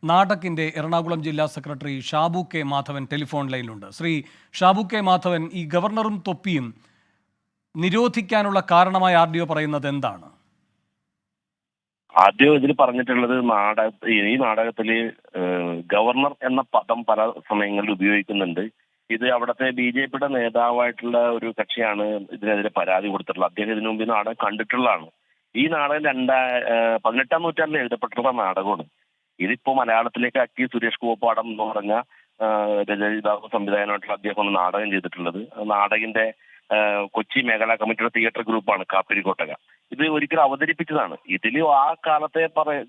നാടകിന്റെ എറണാകുളം ജില്ലാ secretary Shabu K Madhavan telephone ലൈനിലുണ്ട്. Shri Shabu K Madhavan, ഈ ഗവർണറും തൊപ്പിയും നിരോധിക്കാനുള്ള കാരണമായി RDO പറയുന്നത് എന്താണ്? ആദ്യം ഇതിൽ പറഞ്ഞിട്ടുള്ളത് ഈ നാടകത്തില് ഗവർണർ എന്ന പദം പല സമയങ്ങളിൽ ഉപയോഗിക്കുന്നുണ്ട്. ഇത് അവിടുത്തെ BJPയുടെ നേതാവായിട്ടുള്ള ഒരു കക്ഷിയാണ് ഇതിനെതിരെ പരാതി കൊടുത്തിട്ടുള്ളത്. അദ്ദേഹം ഇതിനു മുമ്പ് നാടകം കണ്ടിട്ടുള്ളതാണ്. ഈ നാടകം 18ാം നൂറ്റാണ്ടിൽ എഴുതപ്പെട്ടിട്ടുള്ള നാടകമാണ്. ഇതിപ്പോ മലയാളത്തിലേക്ക് ആക്കി സുരേഷ് ഗോപാടം എന്ന് പറഞ്ഞ രചയിതാവ് സംവിധായകനായിട്ടുള്ള അദ്ദേഹം നാടകം ചെയ്തിട്ടുള്ളത്. നാടകിന്റെ കൊച്ചി മേഖലാ കമ്മിറ്റിയുടെ തിയേറ്റർ ഗ്രൂപ്പാണ് കാപ്പിരിക്കോട്ടക. ഇത് ഒരിക്കലും അവതരിപ്പിച്ചതാണ്. ഇതിൽ ആ കാലത്തെ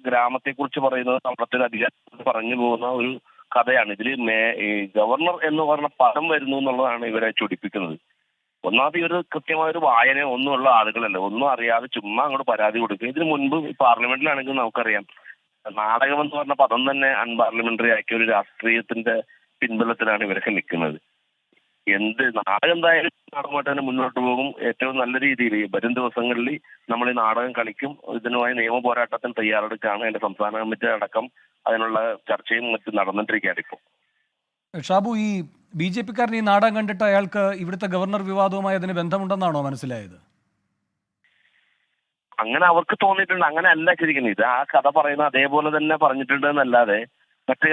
ഗ്രാമത്തെ കുറിച്ച് പറയുന്നത് അവിടുത്തെ അധികാരം പറഞ്ഞു പോകുന്ന ഒരു കഥയാണ്. ഇതിൽ ഈ ഗവർണർ എന്ന് പറഞ്ഞ പദം വരുന്നു എന്നുള്ളതാണ് ഇവരെ ചൊടിപ്പിക്കുന്നത്. ഒന്നാമത് ഇവർ കൃത്യമായ ഒരു വായന ഒന്നുമുള്ള ആളുകളല്ല, ഒന്നും അറിയാതെ ചുമ്മാ അങ്ങോട്ട് പരാതി കൊടുക്കുക. ഇതിനു മുൻപ് പാർലമെന്റിലാണെങ്കിൽ നമുക്കറിയാം, നാടകം എന്ന് പറഞ്ഞ പദം തന്നെ അൺപാർലമെന്ററി ആക്കിയ ഒരു രാഷ്ട്രീയത്തിന്റെ പിൻബലത്തിലാണ് ഇവരൊക്കെ നിൽക്കുന്നത്. നാടകം എന്തായാലും നാടകമായിട്ട് തന്നെ മുന്നോട്ട് പോകും. ഏറ്റവും നല്ല രീതിയിൽ വരും ദിവസങ്ങളിൽ നമ്മൾ ഈ നാടകം കളിക്കും. ഇതിനുമായി നിയമ പോരാട്ടത്തിന് തയ്യാറെടുക്കുകയാണ്. അതിന്റെ സംസ്ഥാന കമ്മിറ്റി അടക്കം അതിനുള്ള ചർച്ചയും മറ്റും നടന്നിട്ടിരിക്കുകയാണ് ഇപ്പോൾ. ഷാബു, ഈ BJPക്കാരൻ ഈ നാടകം കണ്ടിട്ട് അയാൾക്ക് ഇവിടുത്തെ ഗവർണർ വിവാദവുമായി അതിന് ബന്ധമുണ്ടെന്നാണോ മനസ്സിലായത്? അങ്ങനെ അവർക്ക് തോന്നിയിട്ടുണ്ട്. അങ്ങനെ അല്ല ശരിക്കും. ഇത് ആ കഥ പറയുന്ന അതേപോലെ തന്നെ പറഞ്ഞിട്ടുണ്ട് എന്നല്ലാതെ മറ്റേ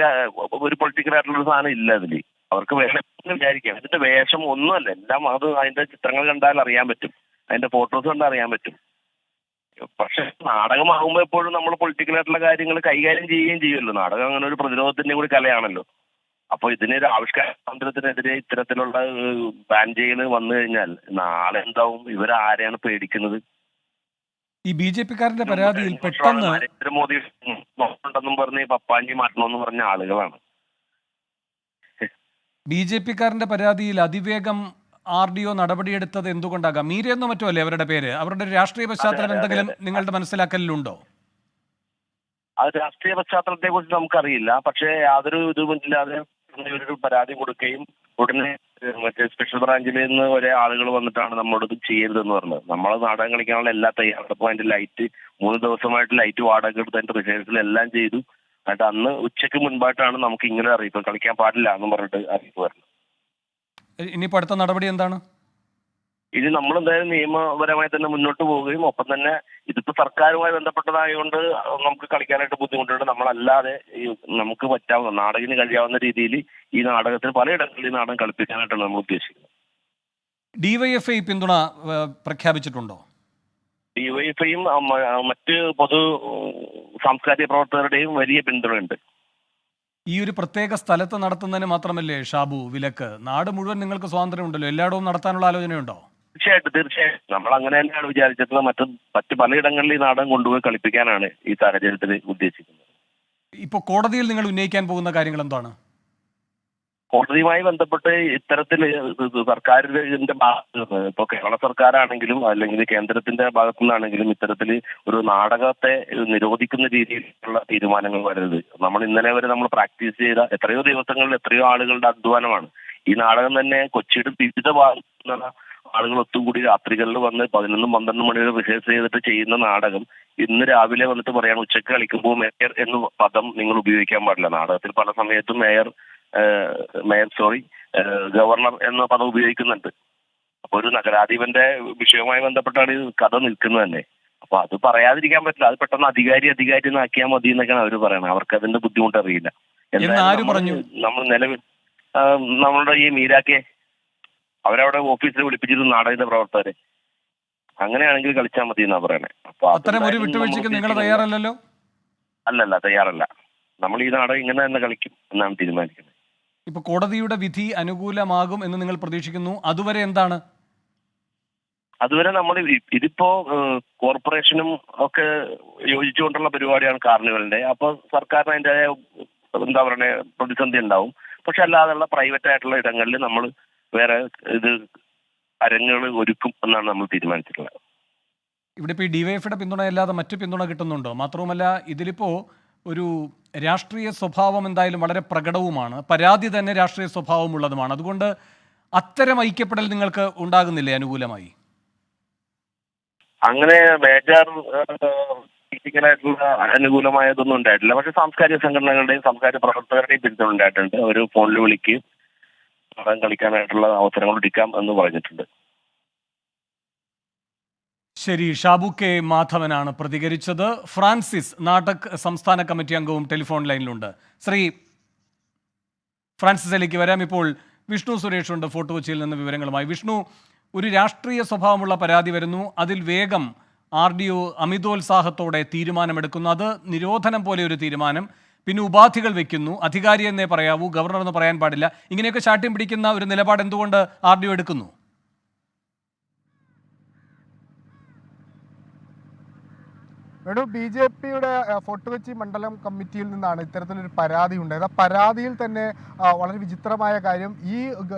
ഒരു പൊളിറ്റിക്കൽ ആയിട്ടുള്ള സാധനം ഇല്ല അതില്. അവർക്ക് വേണമെന്ന് വിചാരിക്കാം. ഇതിന്റെ വേഷം ഒന്നുമല്ല, എല്ലാം അത് അതിന്റെ ചിത്രങ്ങൾ കണ്ടാൽ അറിയാൻ പറ്റും, അതിന്റെ ഫോട്ടോസ് കണ്ടാൽ അറിയാൻ പറ്റും. പക്ഷെ നാടകമാകുമ്പോൾ എപ്പോഴും നമ്മൾ പൊളിറ്റിക്കൽ ആയിട്ടുള്ള കാര്യങ്ങൾ കൈകാര്യം ചെയ്യുകയും ചെയ്യുമല്ലോ. നാടകം അങ്ങനെ ഒരു പ്രതിരോധത്തിന്റെ കൂടി കലയാണല്ലോ. അപ്പൊ ഇതിനൊരു ആവിഷ്കാര സ്വാതന്ത്ര്യത്തിനെതിരെ ഇത്തരത്തിലുള്ള ബാൻ ചെയ്യൽ വന്നു കഴിഞ്ഞാൽ നാളെ എന്താവും? ഇവരാരെയാണ് പേടിക്കുന്നത്? ഈ BJPക്കാരന്റെ പരാതിയിൽ പെട്ടെന്ന് നരേന്ദ്രമോദി ഉണ്ടെന്നും പറഞ്ഞ് പപ്പാഞ്ചി മാറ്റണമെന്ന് പറഞ്ഞ ആളുകളാണ്. BJPക്കാരന്റെ പരാതിയിൽ അതിവേഗം RDO നടപടിയെടുത്തത് എന്തുകൊണ്ടാകാം? മീരയെന്നോ മറ്റോ അല്ലേ അവരുടെ പേര്? അവരുടെ രാഷ്ട്രീയ പശ്ചാത്തലം എന്തെങ്കിലും നിങ്ങളുടെ മനസ്സിലാക്കലിലുണ്ടോ? അത് രാഷ്ട്രീയ പശ്ചാത്തലത്തെ കുറിച്ച് നമുക്കറിയില്ല. പക്ഷേ യാതൊരു ഇതുമില്ലാതെ ഇവരൊരു പരാതി കൊടുക്കുകയും ഉടനെ മറ്റേ സ്പെഷ്യൽ ബ്രാഞ്ചിൽ നിന്ന് ഒരേ ആളുകൾ വന്നിട്ടാണ് നമ്മളോട് ചെയ്യരുതെന്ന് പറഞ്ഞത്. നമ്മൾ നാടകം കളിക്കാനുള്ള എല്ലാ തയ്യാറെടുപ്പും, അതിന്റെ ലൈറ്റ് 3 ദിവസമായിട്ട് ലൈറ്റ് വാടക എടുത്ത് അതിന്റെ റിഹേഴ്സൽ എല്ലാം ചെയ്തു. എന്നിട്ട് അന്ന് ഉച്ചയ്ക്ക് മുൻപായിട്ടാണ് നമുക്ക് ഇങ്ങനെ അറിയിപ്പ്, കളിക്കാൻ പാടില്ല എന്ന് പറഞ്ഞിട്ട് അറിയിപ്പ് വരുന്നത്. ഇനിയിപ്പോൾ അടുത്ത നടപടി എന്താണ്? ഇത് നമ്മൾ എന്തായാലും നിയമപരമായി തന്നെ മുന്നോട്ട് പോവുകയും ഒപ്പം തന്നെ ഇതിപ്പോ സർക്കാരുമായി ബന്ധപ്പെട്ടതായതുകൊണ്ട് നമുക്ക് കളിക്കാനായിട്ട് ബുദ്ധിമുട്ടുണ്ട്. നമ്മളല്ലാതെ നമുക്ക് പറ്റാവുന്ന നാടകിന് കഴിയാവുന്ന രീതിയിൽ ഈ നാടകത്തിൽ പലയിടങ്ങളിൽ ഈ നാടകം കളിപ്പിക്കാനായിട്ടാണ് നമ്മൾ ഉദ്ദേശിക്കുന്നത്. DYFI പിന്തുണ പ്രഖ്യാപിച്ചിട്ടുണ്ടോ? DYFIയും മറ്റ് പൊതു സാംസ്കാരിക പ്രവർത്തകരുടെയും വലിയ പിന്തുണയുണ്ട്. ഈ ഒരു പ്രത്യേക സ്ഥലത്ത് നടത്തുന്നതിന് മാത്രമല്ലേ ഷാബു വിലക്ക്? നാട് മുഴുവൻ നിങ്ങൾക്ക് സ്വാതന്ത്ര്യമുണ്ടല്ലോ, എല്ലായിടവും നടത്താനുള്ള ആലോചനയുണ്ടോ? തീർച്ചയായിട്ടും നമ്മൾ അങ്ങനെ തന്നെയാണ് വിചാരിച്ചിട്ടുള്ളത്. മറ്റ് പലയിടങ്ങളിൽ ഈ നാടകം കൊണ്ടുപോയി കളിപ്പിക്കാനാണ് ഈ സാഹചര്യത്തിൽ ഉദ്ദേശിക്കുന്നത്. ഇപ്പോൾ കോടതിയിൽ നിങ്ങൾ ഉന്നയിക്കാൻ പോകുന്ന കാര്യങ്ങൾ എന്താണ്? കോടതിയുമായി ബന്ധപ്പെട്ട് ഇത്തരത്തിൽ സർക്കാരിന്റെ ഭാഗത്ത് ഇപ്പൊ കേരള സർക്കാരാണെങ്കിലും അല്ലെങ്കിൽ കേന്ദ്രത്തിന്റെ ഭാഗത്തു നിന്നാണെങ്കിലും ഇത്തരത്തിൽ ഒരു നാടകത്തെ നിരോധിക്കുന്ന രീതിയിലുള്ള തീരുമാനങ്ങൾ വരരുത്. നമ്മൾ ഇന്നലെ വരെ നമ്മൾ പ്രാക്ടീസ് ചെയ്ത എത്രയോ ദിവസങ്ങളിൽ എത്രയോ ആളുകളുടെ അധ്വാനമാണ്. ഈ നാടകം തന്നെ കൊച്ചിയുടെ വിവിധ ഭാഗത്തുനിന്നുള്ള ആളുകൾ ഒത്തുകൂടി രാത്രികളിൽ വന്ന് 11-12 മണി വരെ റിഹേഴ്സ് ചെയ്തിട്ട് ചെയ്യുന്ന നാടകം ഇന്ന് രാവിലെ വന്നിട്ട് പറയാണ് ഉച്ചക്ക് കളിക്കുമ്പോൾ മേയർ എന്ന പദം നിങ്ങൾ ഉപയോഗിക്കാൻ പാടില്ല. നാടകത്തിൽ പല സമയത്തും ഗവർണർ എന്ന പദം ഉപയോഗിക്കുന്നുണ്ട്. അപ്പൊ ഒരു നഗരാധിപന്റെ വിഷയവുമായി ബന്ധപ്പെട്ടാണ് ഈ കഥ നിൽക്കുന്നത് തന്നെ. അപ്പൊ അത് പറയാതിരിക്കാൻ പറ്റില്ല. അത് പെട്ടെന്ന് അധികാരി എന്നാക്കിയാൽ മതി എന്നൊക്കെയാണ് അവർ പറയുന്നത്. അവർക്ക് അതിന്റെ ബുദ്ധിമുട്ട് അറിയില്ല. നമ്മൾ നിലവിൽ നമ്മളുടെ ഈ മീരാക്കെ അവരവിടെ ഓഫീസിൽ വിളിപ്പിച്ചിരുന്നു നാടകത്തിന്റെ പ്രവർത്തകരെ. അങ്ങനെയാണെങ്കിൽ കളിച്ചാൽ മതി എന്നാ പറയണേ. അപ്പൊ അല്ലല്ല, തയ്യാറല്ല. നമ്മൾ ഈ നാടകം ഇങ്ങനെ തന്നെ കളിക്കും എന്നാണ് തീരുമാനിക്കുന്നത്. ഇപ്പൊ കോടതിയുടെ വിധി അനുകൂലമാകും എന്ന് നിങ്ങൾ പ്രതീക്ഷിക്കുന്നു. അതുവരെ എന്താണ്? അതുവരെ നമ്മൾ ഇതിപ്പോ കോർപ്പറേഷനും ഒക്കെ യോജിച്ചുകൊണ്ടുള്ള പരിപാടിയാണ് കാർണിവലിന്റെ. അപ്പൊ സർക്കാരിന് അതിന്റെ എന്താ പറയുക പ്രതിസന്ധി ഉണ്ടാവും. പക്ഷെ അല്ലാതെയുള്ള പ്രൈവറ്റ് ആയിട്ടുള്ള ഇടങ്ങളിൽ നമ്മൾ വേറെ അരങ്ങുകൾ ഒരുക്കും എന്നാണ് നമ്മൾ തീരുമാനിച്ചിട്ടുള്ളത്. ഇവിടെ ഇപ്പോൾ ഈ DYFIയുടെ പിന്തുണ അല്ലാതെ മറ്റു പിന്തുണ കിട്ടുന്നുണ്ടോ? മാത്രവുമല്ല, ഇതിലിപ്പോ ഒരു രാഷ്ട്രീയ സ്വഭാവം എന്തായാലും വളരെ പ്രകടവുമാണ്, പരാതി തന്നെ രാഷ്ട്രീയ സ്വഭാവമുള്ളതുമാണ്. അതുകൊണ്ട് അത്തരം ഐക്യപ്പെടൽ നിങ്ങൾക്ക് ഉണ്ടാകുന്നില്ലേ അനുകൂലമായി? അങ്ങനെ മേജർ പൊളിറ്റിക്കലായിട്ടുള്ള അനുകൂലമായതൊന്നും ഉണ്ടായിട്ടില്ല. പക്ഷെ സാംസ്കാരിക സംഘടനകളുടെയും സാംസ്കാരിക പ്രവർത്തകരുടെയും പിന്തുണ അവർ ഫോണിൽ വിളിക്കുകയും നാടകം കളിക്കാനായിട്ടുള്ള അവസരങ്ങൾ ഒരുക്കാം എന്ന് പറഞ്ഞിട്ടുണ്ട്. ശരി, ഷാബു കെ മാധവനാണ് പ്രതികരിച്ചത്. ഫ്രാൻസിസ് നാടക് സംസ്ഥാന കമ്മിറ്റി അംഗവും ടെലിഫോൺ ലൈനിലുണ്ട്. ശ്രീ ഫ്രാൻസിസിലേക്ക് വരാം. ഇപ്പോൾ വിഷ്ണു സുരേഷ് ഉണ്ട് ഫോർട്ട് കൊച്ചിയിൽ നിന്ന് വിവരങ്ങളുമായി. വിഷ്ണു, ഒരു രാഷ്ട്രീയ സ്വഭാവമുള്ള പരാതി വരുന്നു, അതിൽ വേഗം RDO അമിതോത്സാഹത്തോടെ തീരുമാനമെടുക്കുന്നു. അത് നിരോധനം പോലെ ഒരു തീരുമാനം, പിന്നെ ഉപാധികൾ വെക്കുന്നു, അധികാരി എന്നേ പറയാവൂ, ഗവർണർ എന്ന് പറയാൻ പാടില്ല. ഇങ്ങനെയൊക്കെ ശാഠ്യം പിടിക്കുന്ന ഒരു നിലപാട് എന്തുകൊണ്ട് RDO എടുക്കുന്നു? വേണു, BJPയുടെ ഫോർട്ട് കൊച്ചി മണ്ഡലം കമ്മിറ്റിയിൽ നിന്നാണ് ഇത്തരത്തിലൊരു പരാതി ഉണ്ടായത്. ആ പരാതിയിൽ തന്നെ വളരെ വിചിത്രമായ കാര്യം, ഈ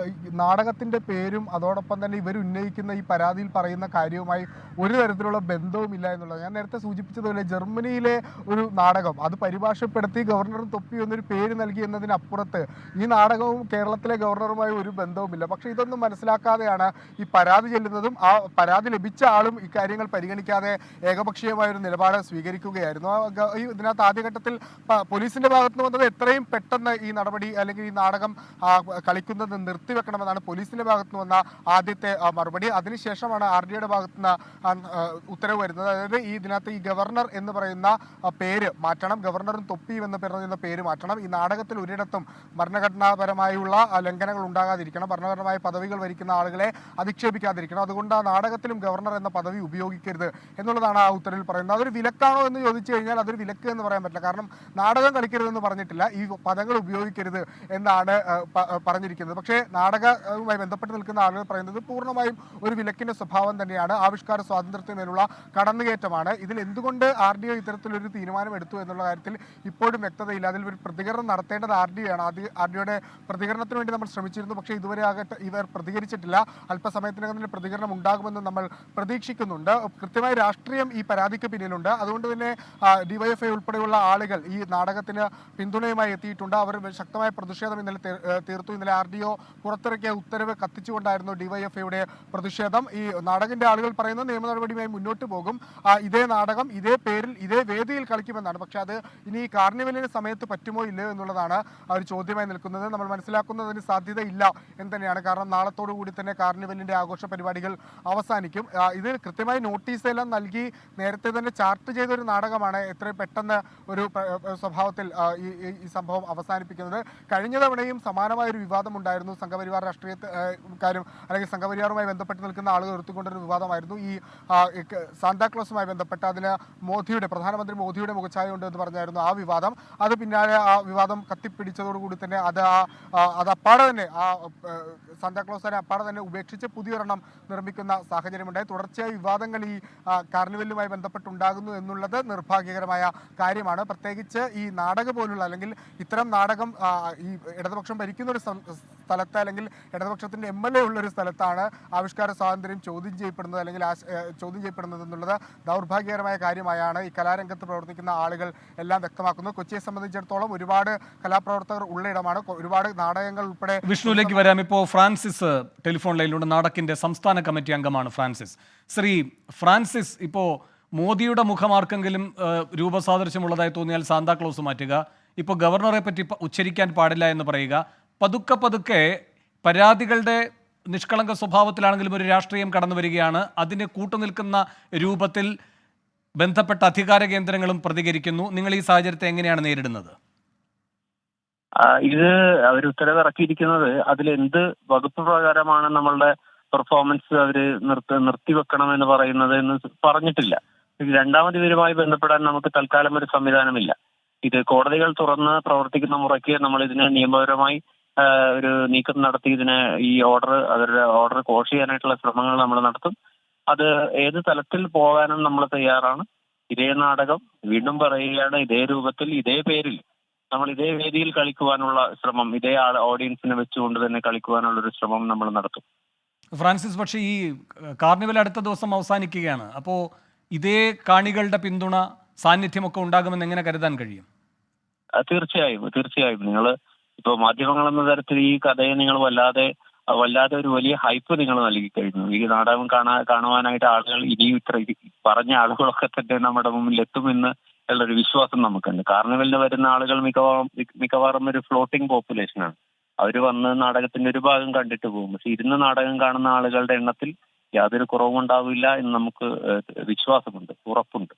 നാടകത്തിൻ്റെ പേരും അതോടൊപ്പം തന്നെ ഇവർ ഉന്നയിക്കുന്ന ഈ പരാതിയിൽ പറയുന്ന കാര്യവുമായി ഒരു തരത്തിലുള്ള ബന്ധവുമില്ല എന്നുള്ളത്. ഞാൻ നേരത്തെ സൂചിപ്പിച്ചതുപോലെ ജർമ്മനിയിലെ ഒരു നാടകം അത് പരിഭാഷപ്പെടുത്തി ഗവർണറും തൊപ്പി എന്നൊരു പേര് നൽകി എന്നതിനപ്പുറത്ത് ഈ നാടകവും കേരളത്തിലെ ഗവർണറുമായി ഒരു ബന്ധവുമില്ല. പക്ഷേ ഇതൊന്നും മനസ്സിലാക്കാതെയാണ് ഈ പരാതി ചെല്ലുന്നതും ആ പരാതി ലഭിച്ച ആളും ഇക്കാര്യങ്ങൾ പരിഗണിക്കാതെ ഏകപക്ഷീയമായൊരു നിലപാട് സ്വീകരിക്കുകയായിരുന്നു. ഇതിനകത്ത് ആദ്യഘട്ടത്തിൽ പോലീസിന്റെ ഭാഗത്ത് നിന്ന് വന്നത് എത്രയും പെട്ടെന്ന് ഈ നടപടി അല്ലെങ്കിൽ ഈ നാടകം കളിക്കുന്നത് നിർത്തിവെക്കണമെന്നാണ് പോലീസിന്റെ ഭാഗത്ത് നിന്ന് വന്ന ആദ്യത്തെ മറുപടി. അതിനുശേഷമാണ് RDOയുടെ ഭാഗത്ത് നിന്ന് ഉത്തരവ് വരുന്നത്. അതായത് ഈ ഇതിനകത്ത് ഈ ഗവർണർ എന്ന് പറയുന്ന പേര് മാറ്റണം, ഗവർണറും തൊപ്പിയും എന്ന് പറയുന്ന പേര് മാറ്റണം. ഈ നാടകത്തിൽ ഒരിടത്തും ഭരണഘടനാപരമായുള്ള ലംഘനങ്ങൾ ഉണ്ടാകാതിരിക്കണം, ഭരണഘടനമായ പദവികൾ വരിക്കുന്ന ആളുകളെ അധിക്ഷേപിക്കാതിരിക്കണം. അതുകൊണ്ട് ആ നാടകത്തിലും ഗവർണർ എന്ന പദവി ഉപയോഗിക്കരുത് എന്നുള്ളതാണ് ആ ഉത്തരവിൽ പറയുന്നത്. അതൊരു വിലക്കാണോ എന്ന് ചോദിച്ചു കഴിഞ്ഞാൽ അതൊരു വിലക്ക് എന്ന് പറയാൻ പറ്റില്ല. കാരണം നാടകം കളിക്കരുതെന്ന് പറഞ്ഞിട്ടില്ല, ഈ പദങ്ങൾ ഉപയോഗിക്കരുത് എന്നാണ് പറഞ്ഞിരിക്കുന്നത്. പക്ഷേ നാടകവുമായി ബന്ധപ്പെട്ട് നിൽക്കുന്ന ആളുകൾ പറയുന്നത് പൂർണ്ണമായും ഒരു വിലക്കിന്റെ സ്വഭാവം തന്നെയാണ്, ആവിഷ്കാര സ്വാതന്ത്ര്യത്തിനുള്ള കടന്നുകയറ്റമാണ്. ഇതിൽ എന്തുകൊണ്ട് RDO ഇത്തരത്തിലൊരു തീരുമാനം എടുത്തു എന്നുള്ള കാര്യത്തിൽ ഇപ്പോഴും വ്യക്തതയില്ല. അതിൽ ഒരു പ്രതികരണം നടത്തേണ്ടത് RDO ആണ്. RDOയുടെ പ്രതികരണത്തിന് വേണ്ടി നമ്മൾ ശ്രമിച്ചിരുന്നു, പക്ഷേ ഇതുവരെ ഇവർ പ്രതികരിച്ചിട്ടില്ല. അല്പസമയത്തിനകം തന്നെ പ്രതികരണം ഉണ്ടാകുമെന്ന് നമ്മൾ പ്രതീക്ഷിക്കുന്നുണ്ട്. കൃത്യമായ രാഷ്ട്രീയം ഈ പരാതിക്ക് പിന്നിലുണ്ട്. അതുകൊണ്ട് തന്നെ DYFI ഉൾപ്പെടെയുള്ള ആളുകൾ ഈ നാടകത്തിന് പിന്തുണയുമായി എത്തിയിട്ടുണ്ട്. അവർ ശക്തമായ പ്രതിഷേധം ഇന്നലെ തീർത്തു. ഇന്നലെ RDO പുറത്തിറക്കിയ ഉത്തരവ് കത്തിച്ചുകൊണ്ടായിരുന്നു DYFIയുടെ പ്രതിഷേധം. ഈ നാടകത്തിന്റെ ആളുകൾ പറയുന്ന നിയമ നടപടിയുമായി മുന്നോട്ട് പോകും, ഇതേ നാടകം ഇതേ പേരിൽ ഇതേ വേദിയിൽ കളിക്കുമെന്നാണ്. പക്ഷെ അത് ഇനി കാർണിവലിന് സമയത്ത് പറ്റുമോ ഇല്ലയോ എന്നുള്ളതാണ് ഒരു ചോദ്യമായി നിൽക്കുന്നത്. നമ്മൾ മനസ്സിലാക്കുന്നതിന് സാധ്യതയില്ല എന്ന് തന്നെയാണ്. കാരണം നാളത്തോടു കൂടി തന്നെ കാർണിവലിന്റെ ആഘോഷ പരിപാടികൾ അവസാനിക്കും. ഇത് കൃത്യമായി നോട്ടീസ് എല്ലാം നൽകി നേരത്തെ തന്നെ ചാർട്ട് ചെയ്തൊരു നാടകമാണ് എത്രയും പെട്ടെന്ന് ഒരു സ്വഭാവത്തിൽ ഈ സംഭവം അവസാനിപ്പിക്കുന്നത്. കഴിഞ്ഞ തവണയും സമാനമായൊരു വിവാദം ഉണ്ടായിരുന്നു. സംഘപരിവാർ രാഷ്ട്രീയക്കാരും അല്ലെങ്കിൽ സംഘപരിവാറുമായി ബന്ധപ്പെട്ട് നിൽക്കുന്ന ആളുകൾ ഉയർത്തിക്കൊണ്ടൊരു വിവാദമായിരുന്നു ഈ സാന്താക്ലോസുമായി ബന്ധപ്പെട്ട്. അതിന് പ്രധാനമന്ത്രി മോദിയുടെ മുഖച്ഛായ ഉണ്ട് എന്ന് പറഞ്ഞായിരുന്നു ആ വിവാദം. അത് പിന്നാലെ ആ വിവാദം കത്തിപ്പിടിച്ചതോടുകൂടി തന്നെ അത് അപ്പാടെ തന്നെ ആ സാന്താക്ലോസിനെ അപ്പാടെ തന്നെ ഉപേക്ഷിച്ച് പുതിയൊരെണ്ണം നിർമ്മിക്കുന്ന സാഹചര്യമുണ്ടായി. തുടർച്ചയായ വിവാദങ്ങൾ ഈ കാർണിവലുമായി ബന്ധപ്പെട്ടുണ്ടാകുന്നു എന്നുള്ളത് നിർഭാഗ്യകരമായ കാര്യമാണ്. പ്രത്യേകിച്ച് ഈ നാടകം പോലുള്ള അല്ലെങ്കിൽ ഇത്തരം നാടകം ഈ ഇടതുപക്ഷം ഭരിക്കുന്ന ഒരു സ്ഥലത്ത് അല്ലെങ്കിൽ ഇടതുപക്ഷത്തിന്റെ MLA ഉള്ളൊരു സ്ഥലത്താണ് ആവിഷ്കാര സ്വാതന്ത്ര്യം ചോദ്യം ചെയ്യപ്പെടുന്നത് എന്നുള്ളത് ദൗർഭാഗ്യകരമായ കാര്യമായാണ് ഈ കലാരംഗത്ത് പ്രവർത്തിക്കുന്ന ആളുകൾ എല്ലാം വ്യക്തമാക്കുന്നത്. കൊച്ചിയെ സംബന്ധിച്ചിടത്തോളം ഒരുപാട് കലാപ്രവർത്തകർ ഉള്ള ഇടമാണ്. ഒരുപാട് നാടകങ്ങൾ ഉൾപ്പെടെ. വിഷ്ണുവിലേക്ക് വരാം. ഇപ്പോൾ ഫ്രാൻസിസ് ടെലിഫോൺ ലൈനിലൂടെ നാടകിന്റെ സംസ്ഥാന കമ്മിറ്റി അംഗമാണ് ഫ്രാൻസിസ്. ശ്രീ ഫ്രാൻസിസ്, ഇപ്പോൾ മോദിയുടെ മുഖമാർക്കെങ്കിലും രൂപസാദൃശ്യമുള്ളതായി തോന്നിയാൽ സാന്താക്ലോസ് മാറ്റുക, ഇപ്പോൾ ഗവർണറെ പറ്റി ഉച്ചരിക്കാൻ പാടില്ല എന്ന് പറയുക, പതുക്കെ പരാതികളുടെ നിഷ്കളങ്ക സ്വഭാവത്തിലാണെങ്കിലും ഒരു രാഷ്ട്രീയം കടന്നു വരികയാണ്. അതിന് കൂട്ടുനിൽക്കുന്ന രൂപത്തിൽ ബന്ധപ്പെട്ട അധികാര കേന്ദ്രങ്ങളും പ്രതികരിക്കുന്നു. നിങ്ങൾ ഈ സാഹചര്യത്തെ എങ്ങനെയാണ് നേരിടുന്നത്? ഇത് അവർ ഉത്തരവ് ഇറക്കിയിരിക്കുന്നത് അതിലെന്ത് വകുപ്പ് പ്രകാരമാണ് നമ്മളുടെ പെർഫോമൻസ് അവര് നിർത്തിവെക്കണം എന്ന് പറയുന്നത് എന്ന് പറഞ്ഞിട്ടില്ല. രണ്ടാമത് ഇവരുമായി ബന്ധപ്പെടാൻ നമുക്ക് തൽക്കാലം ഒരു സംവിധാനമില്ല. ഇത് കോടതികൾ തുറന്ന് പ്രവർത്തിക്കുന്ന മുറയ്ക്ക് നമ്മൾ ഇതിന് നിയമപരമായി ഒരു നീക്കം നടത്തി ഇതിനെ അവരുടെ ഓർഡർ കോഷ് ചെയ്യാനായിട്ടുള്ള ശ്രമങ്ങൾ നമ്മൾ നടത്തും. അത് ഏത് തലത്തിൽ പോകാനും നമ്മൾ തയ്യാറാണ്. ഇതേ നാടകം വീണ്ടും പറയുകയാണ്, ഇതേ രൂപത്തിൽ ഇതേ പേരിൽ നമ്മൾ ഇതേ വേദിയിൽ കളിക്കുവാനുള്ള ശ്രമം, ഇതേ ഓഡിയൻസിനെ വെച്ചുകൊണ്ട് തന്നെ കളിക്കുവാനുള്ള ഒരു ശ്രമം നമ്മൾ നടത്തും. ഫ്രാൻസിസ്, പക്ഷേ ഈ കാർണിവൽ അടുത്ത ദിവസം അവസാനിക്കുകയാണ്. അപ്പോൾ ഇതേ കാണികളുടെ പിന്തുണ സാന്നിധ്യമൊക്കെ ഉണ്ടാകുമെന്ന് എങ്ങനെ കരുതാൻ കഴിയും? തീർച്ചയായും നിങ്ങൾ ഇപ്പോൾ മാധ്യമങ്ങൾ എന്ന തരത്തിൽ ഈ കഥയെ നിങ്ങൾ വല്ലാതെ വല്ലാതെ ഒരു വലിയ ഹൈപ്പ് നിങ്ങൾ നൽകി കഴിഞ്ഞു. ഈ നാടകം കാണുവാനായിട്ട് ആളുകൾ ഇനിയും പറഞ്ഞ ആളുകളൊക്കെ തന്നെ നമ്മുടെ മുമ്പിൽ എത്തുമെന്ന് ഉള്ളൊരു വിശ്വാസം നമുക്കുണ്ട്. കാർണിവലിന് വരുന്ന ആളുകൾ മിക്കവാറും ഒരു ഫ്ലോട്ടിംഗ് പോപ്പുലേഷനാണ്. അവർ വന്ന് നാടകത്തിന്റെ ഒരു ഭാഗം കണ്ടിട്ട് പോകും. പക്ഷെ ഇരുന്ന് നാടകം കാണുന്ന ആളുകളുടെ എണ്ണത്തിൽ യാതൊരു കുറവും ഉണ്ടാവില്ല എന്ന് നമുക്ക് വിശ്വാസമുണ്ട്, ഉറപ്പുണ്ട്.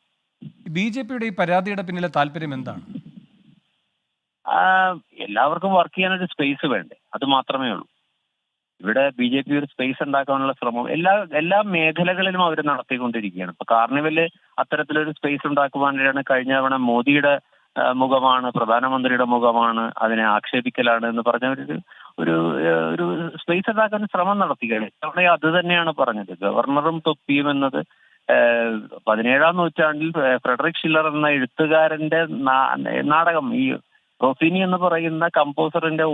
BJPയുടെ ഈ പരാതിയുടെ പിന്നിലെ താല്പര്യം എന്താണ്? എല്ലാവർക്കും വർക്ക് ചെയ്യാനൊരു സ്പേസ് വേണ്ടേ, അത് മാത്രമേ ഉള്ളൂ. ഇവിടെ BJP ഒരു സ്പേസ് ഉണ്ടാക്കാനുള്ള ശ്രമം എല്ലാ മേഖലകളിലും അവർ നടത്തിക്കൊണ്ടിരിക്കുകയാണ്. ഇപ്പൊ കാർണിവല് അത്തരത്തിലൊരു സ്പേസ് ഉണ്ടാക്കുവാനാണ്. കഴിഞ്ഞ തവണ മോദിയുടെ മുഖമാണ്, പ്രധാനമന്ത്രിയുടെ മുഖമാണ്, അതിനെ ആക്ഷേപിക്കലാണ് എന്ന് പറഞ്ഞ ഒരു സ്പേസ് ഉണ്ടാക്കാൻ ശ്രമം നടത്തുകയാണ്. ഇത്തവണ അത് തന്നെയാണ് പറഞ്ഞത്. ഗവർണറും തൊപ്പിയും എന്നത് 17-ാം നൂറ്റാണ്ടിൽ ഫ്രെഡറിക് ഷില്ലർ എന്ന എഴുത്തുകാരന്റെ നാടകം, ഈ റോസിനി എന്ന് പറയുന്ന കമ്പോസറിന്റെ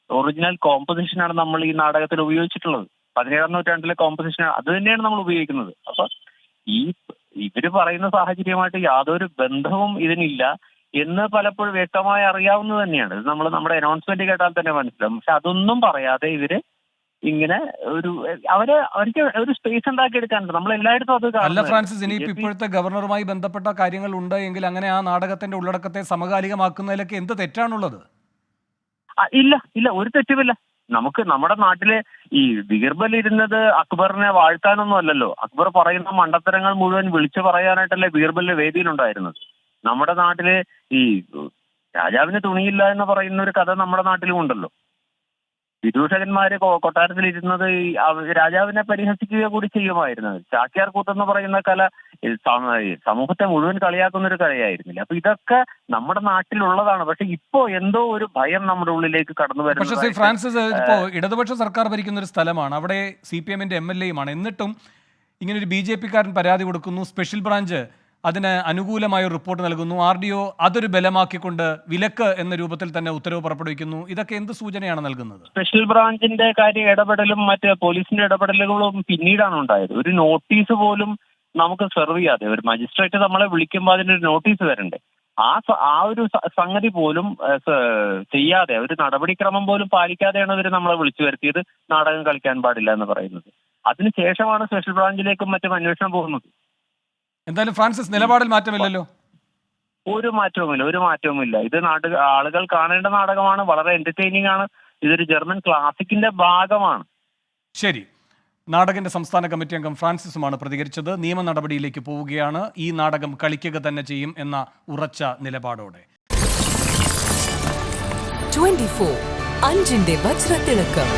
ഒറിജിനൽ കോമ്പസിഷനാണ് നമ്മൾ ഈ നാടകത്തിൽ ഉപയോഗിച്ചിട്ടുള്ളത്. 17-ാം നൂറ്റാണ്ടിലെ കോമ്പസിഷൻ അത് തന്നെയാണ് നമ്മൾ ഉപയോഗിക്കുന്നത്. അപ്പൊ ഇവര് പറയുന്ന സാഹചര്യമായിട്ട് യാതൊരു ബന്ധവും ഇതിനില്ല എന്ന് പലപ്പോഴും വ്യക്തമായി അറിയാവുന്നത് തന്നെയാണ്. ഇത് നമ്മുടെ അനൗൺസ്മെന്റ് കേട്ടാൽ തന്നെ മനസ്സിലാവും. പക്ഷെ അതൊന്നും പറയാതെ ഇവര് ഇങ്ങനെ അവർക്ക് ഒരു സ്പേസ് ഉണ്ടാക്കിയെടുക്കാനുണ്ട്. നമ്മൾ എല്ലായിടത്തും അത് അല്ല ഫ്രാൻസിസ്, ഇനി ഇപ്പോഴത്തെ ഗവർണറുമായി ബന്ധപ്പെട്ട കാര്യങ്ങൾ ഉണ്ട് എങ്കിൽ അങ്ങനെ ആ നാടകത്തിന്റെ ഉള്ളടക്കത്തെ സമകാലികമാക്കുന്നതിലൊക്കെ എന്ത് തെറ്റാണുള്ളത്? ഇല്ല, ഒരു തെറ്റുമില്ല. നമ്മുടെ നാട്ടിലെ ഈ ബീർബൽ ഇരുന്നത് അക്ബറിനെ വാഴ്ത്താനൊന്നും അല്ലല്ലോ. അക്ബർ പറയുന്ന മണ്ടത്തരങ്ങൾ മുഴുവൻ വിളിച്ചു പറയാനായിട്ടല്ലേ ബീർബലിന്റെ വേദിയിലുണ്ടായിരുന്നത്. നമ്മുടെ നാട്ടില് ഈ രാജാവിന് തുണിയില്ല എന്ന് പറയുന്ന ഒരു കഥ നമ്മുടെ നാട്ടിലും ഉണ്ടല്ലോ. വിദൂഷകന്മാര് കൊട്ടാരത്തിൽ ഇരുന്നത് രാജാവിനെ പരിഹസിക്കുക കൂടി ചെയ്യുമായിരുന്നത്. ചാക്യാർ കൂത്തെന്ന് പറയുന്ന കല സമൂഹത്തെ മുഴുവൻ കളിയാക്കുന്ന ഒരു കലയായിരുന്നില്ല. അപ്പൊ ഇതൊക്കെ നമ്മുടെ നാട്ടിലുള്ളതാണ്. പക്ഷെ ഇപ്പോ എന്തോ ഒരു ഭയം നമ്മുടെ ഉള്ളിലേക്ക് കടന്നു വരുന്നത്. പക്ഷേ ഫ്രാൻസിസ്, ഇപ്പോ ഇടതുപക്ഷ സർക്കാർ ഭരിക്കുന്ന ഒരു സ്ഥലമാണ്, അവിടെ CPM-ന്റെ MLA-യുമാണ്. എന്നിട്ടും ഇങ്ങനെ ഒരു BJP-കാരൻ പരാതി കൊടുക്കുന്നു, സ്പെഷ്യൽ ബ്രാഞ്ച് അതിന് അനുകൂലമായ ഒരു റിപ്പോർട്ട് നൽകുന്നു, RDO അതൊരു ബലമാക്കിക്കൊണ്ട് വിലക്ക് എന്ന രൂപത്തിൽ തന്നെ ഉത്തരവ് പുറപ്പെടുവിക്കുന്നു. ഇതൊക്കെ എന്ത് സൂചനയാണ് നൽകുന്നത്? സ്പെഷ്യൽ ബ്രാഞ്ചിന്റെ കാര്യം ഇടപെടലും മറ്റേ പോലീസിന്റെ ഇടപെടലുകളും പിന്നീടാണ് ഉണ്ടായത്. ഒരു നോട്ടീസ് പോലും നമുക്ക് സെർവ് ചെയ്യാതെ, ഒരു മജിസ്ട്രേറ്റ് നമ്മളെ വിളിക്കുമ്പോൾ അതിനൊരു നോട്ടീസ് വരണ്ടേ, ആ ഒരു സംഗതി പോലും ചെയ്യാതെ, ഒരു നടപടിക്രമം പോലും പാലിക്കാതെയാണ് ഇവർ നമ്മളെ വിളിച്ചു വരുത്തിയത് നാടകം കളിക്കാൻ പാടില്ല എന്ന് പറയുന്നത്. അതിനുശേഷമാണ് സ്പെഷ്യൽ ബ്രാഞ്ചിലേക്കും മറ്റും അന്വേഷണം പോകുന്നത്. എന്തായാലും ഫ്രാൻസിസ്, നിലപാടിൽ മാറ്റമില്ലല്ലോ? ഒരു മാറ്റവുമില്ല. ഇത് ആളുകൾ കാണേണ്ട നാടകമാണ്. വളരെ എന്റർടൈനിങ് ആണ്. ഇതൊരു ജർമ്മൻ ക്ലാസിക്കിന്റെ ഭാഗമാണ്. ശരി. നാടകന്റെ സംസ്ഥാന കമ്മിറ്റി അംഗം ഫ്രാൻസിസുമാണ് പ്രതികരിച്ചത്. നിയമ നടപടിയിലേക്ക് പോവുകയാണ്. ഈ നാടകം കളിക്കുക തന്നെ ചെയ്യും എന്ന ഉറച്ച നിലപാടോടെ. 24 അഞ്ചിന്റെ വജ്രത്തിളക്കം.